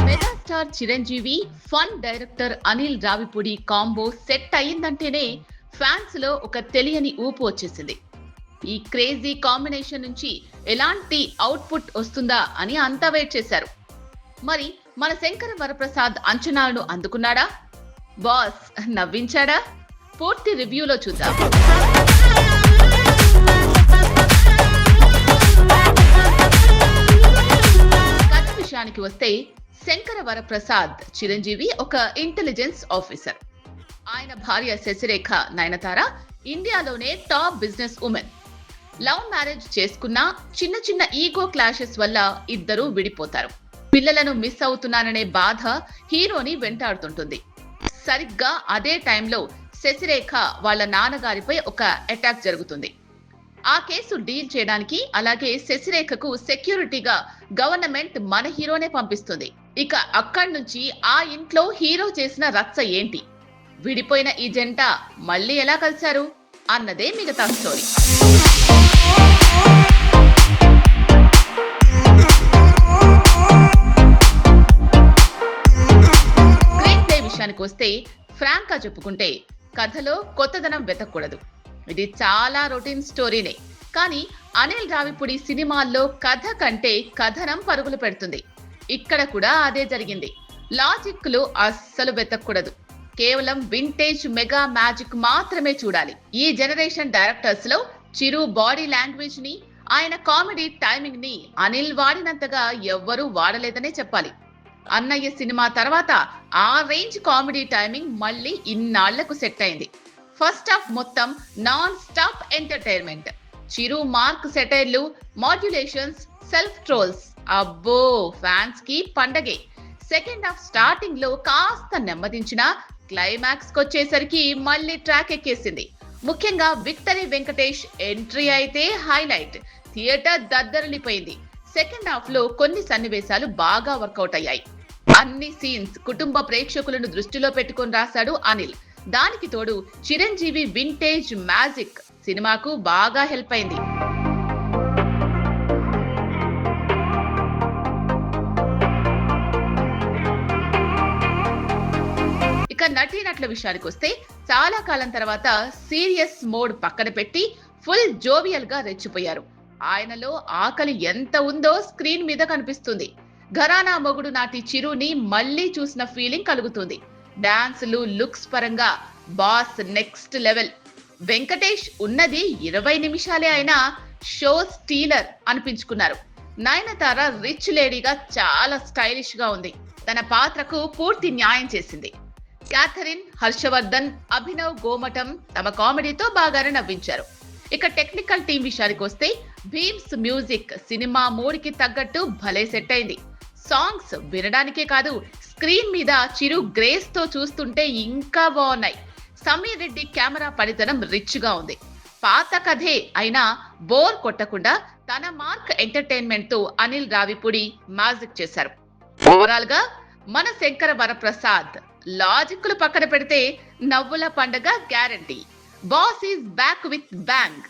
Megastar Chiranjeevi fun director Anil Ravipudi combo set అయ్యిందంటేనే fans లో ఒక తెలియని ఊపు వచ్చేసింది. ఈ క్రేజీ కాంబినేషన్ నుంచి ఎలాంటి అవుట్పుట్ వస్తుందా అని అంతా వెయిట్ చేశారు. మరి మన శంకర వరప్రసాద్ అంచనాలను అందుకున్నాడా? బాస్ నవ్వించాడా? పూర్తి రివ్యూలో చూద్దాం. కథ విషయానికి వస్తే శంకర వరప్రసాద్ చిరంజీవి ఒక ఇంటెలిజెన్స్ ఆఫీసర్. ఆయన భార్య శశిరేఖ నయనతార ఇండియాలోనే top business women. Love marriage చేసుకున్నా చిన్న చిన్న ఈగో క్లాషెస్ వల్ల ఇద్దరూ విడిపోతారు. పిల్లలను మిస్ అవుతున్నాననే బాధ హీరోని వెంటాడుతుంటుంది. సరిగ్గా అదే టైంలో శశిరేఖ వాళ్ళ నాన్నగారిపై ఒక అటాక్ జరుగుతుంది. ఆ కేసు డీల్ చేయడానికి అలాగే శశిరేఖకు సెక్యూరిటీగా గవర్నమెంట్ మన హీరోనే పంపిస్తుంది. ఇక అక్కడి నుంచి ఆ ఇంట్లో హీరో చేసిన రచ్చ ఏంటి, విడిపోయిన ఈ జంట మళ్ళీ ఎలా కలిశారు అన్నదే మిగతా స్టోరీ. స్క్రీన్ ప్లే విషయానికి వస్తే ఫ్రాంక్ గా చెప్పుకుంటే కథలో కొత్తదనం వెతకూడదు. ఇది చాలా రొటీన్ స్టోరీనే. కానీ అనిల్ రావిపూడి సినిమాల్లో కథ కంటే కథనం పరుగులు పెడుతుంది. ఇక్కడ కూడా అదే జరిగింది. లాజిక్ లు అస్సలు వెతకూడదు. కేవలం వింటేజ్ మెగా మ్యాజిక్ మాత్రమే చూడాలి. ఈ జనరేషన్ డైరెక్టర్స్ లో చిరు బాడీ లాంగ్వేజ్ ని, ఆయన కామెడీ టైమింగ్ ని అనిల్ వాడినంతగా ఎవ్వరూ వాడలేదనే చెప్పాలి. అన్నయ్య సినిమా తర్వాత ఆ రేంజ్ కామెడీ టైమింగ్ మళ్ళీ ఇన్నాళ్లకు సెట్ అయింది. ఫస్ట్ హాఫ్ మొత్తం నాన్ స్టాప్ ఎంటర్టైన్మెంట్. చిరు మార్క్ సెటైర్లు, మాడ్యులేషన్స్, సెల్ఫ్ ట్రోల్స్, అబ్బో ఫ్యాన్స్ కి పండగే. సెకండ్ హాఫ్ స్టార్టింగ్ లో కాస్త నెమ్మదించిన క్లైమాక్స్ కొచ్చేసరికి మళ్ళీ ట్రాక్ ఎక్కేసింది. ముఖ్యంగా విక్టరీ వెంకటేష్ ఎంట్రీ అయితే హైలైట్. థియేటర్ దద్దరిల్లిపోయింది. సెకండ్ హాఫ్ లో కొన్ని సన్నివేశాలు బాగా వర్కౌట్ అయ్యాయి. అన్ని సీన్స్ కుటుంబ ప్రేక్షకులను దృష్టిలో పెట్టుకొని రాశాడు అనిల్. దానికి తోడు చిరంజీవి వింటేజ్ మ్యాజిక్ సినిమాకు బాగా హెల్ప్ అయింది. ఇక నటీనటుల విషయానికి వస్తే చాలా కాలం తర్వాత సీరియస్ మోడ్ పక్కన పెట్టి ఫుల్ జోవియల్ గా రెచ్చిపోయారు. ఆయనలో ఆకలి ఎంత ఉందో స్క్రీన్ మీద కనిపిస్తుంది. ఘరానా మొగుడు నాటి చిరుని మళ్లీ చూసిన ఫీలింగ్ కలుగుతుంది. డాన్సులు, లుక్స్ పరంగా బాస్ నెక్స్ట్ లెవెల్. వెంకటేష్ ఉన్నది 20 నిమిషాలే అయినా షో స్టీలర్ అనిపించుకున్నారు. నయనతార రిచ్ లేడీగా చాలా స్టైలిష్ గా ఉంది. తన పాత్రకు పూర్తి న్యాయం చేసింది. క్యాథరిన్, హర్షవర్ధన్, అభినవ్ గోమటం తమ కామెడీతో బాగానే నవ్వించారు. ఇక టెక్నికల్ టీం విషయానికి వస్తే భీమ్స్ మ్యూజిక్ సినిమా మూడికి తగ్గట్టు భలే సెట్ అయింది. సాంగ్స్ వినడానికే కాదు, స్క్రీన్ మీద చిరు గ్రేస్ తో చూస్తుంటే ఇంకా బాగున్నాయి. సమీర్ రెడ్డి కెమెరా పనితనం రిచ్ గా ఉంది. పాత కథే అయినా బోర్ కొట్టకుండా తన మార్క్ ఎంటర్టైన్మెంట్ తో అనిల్ రావిపూడి మ్యాజిక్ చేశారు. ఓవరాల్ గా మన శంకర వరప్రసాద్ లాజిక్లు పక్కన పెడితే నవ్వుల పండగ guarantee. Boss is back with bang.